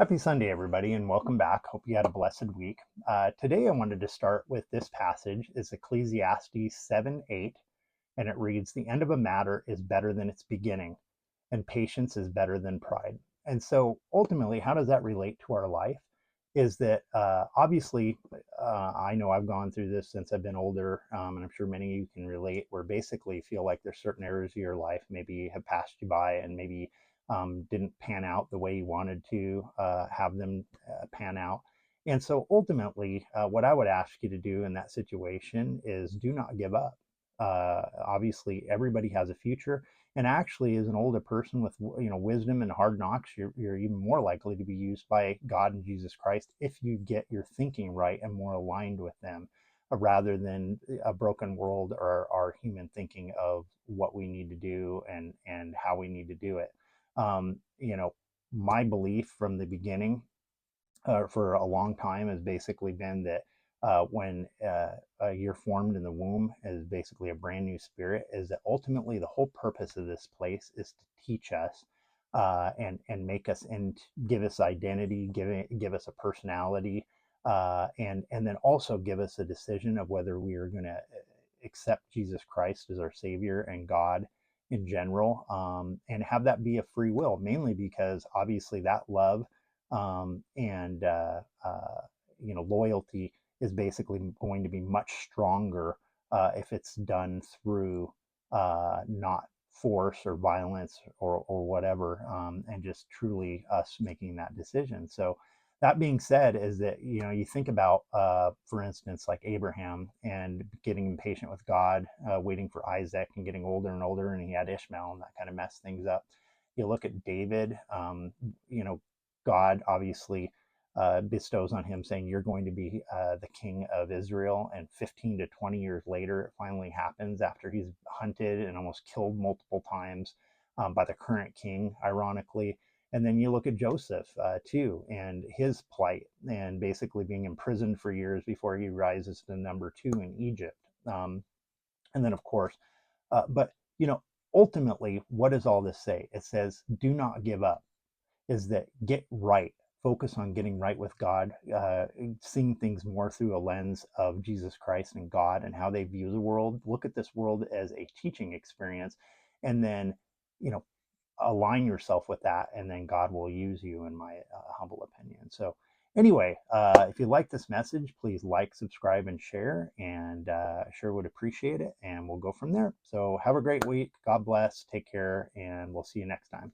Happy Sunday, everybody, and welcome back. Hope you had a blessed week. Today, I wanted to start with this passage. It's Ecclesiastes 7:8, and it reads, "The end of a matter is better than its beginning, and patience is better than pride." And so, ultimately, how does that relate to our life? Is that obviously, I know I've gone through this since I've been older, and I'm sure many of you can relate, where basically feel like there's certain areas of your life maybe have passed you by and maybe didn't pan out the way you wanted to have them pan out. And so ultimately, what I would ask you to do in that situation is do not give up. Obviously, everybody has a future, and actually, as an older person with wisdom and hard knocks, you're even more likely to be used by God and Jesus Christ if you get your thinking right and more aligned with them, rather than a broken world or our human thinking of what we need to do and how we need to do it. um, you know, my belief from the beginning for a long time has basically been that when you're formed in the womb as basically a brand new spirit, is that ultimately the whole purpose of this place is to teach us and make us and give us identity, give us a personality, and then also give us a decision of whether we are going to accept Jesus Christ as our Savior and God in general, and have that be a free will, mainly because obviously that love and loyalty is basically going to be much stronger if it's done through not force or violence or whatever, and just truly us making that decision. So that being said, is that you think about, for instance, like Abraham and getting impatient with God, waiting for Isaac and getting older and older, and he had Ishmael, and that kind of messed things up. You look at David, you know, God obviously bestows on him, saying, "You're going to be the king of Israel." And 15 to 20 years later, it finally happens after he's hunted and almost killed multiple times by the current king, ironically. And then you look at Joseph too, and his plight, and basically being imprisoned for years before he rises to number two in Egypt. And then, of course, but ultimately, what does all this say? It says, "Do not give up." Is that get right, focus on getting right with God, seeing things more through a lens of Jesus Christ and God and how they view the world. Look at this world as a teaching experience, and then you know align yourself with that, and then God will use you, in my humble opinion. So anyway, if you like this message, please like, subscribe, and share, and sure would appreciate it, and we'll go from there. So have a great week. God bless, take care, and we'll see you next time.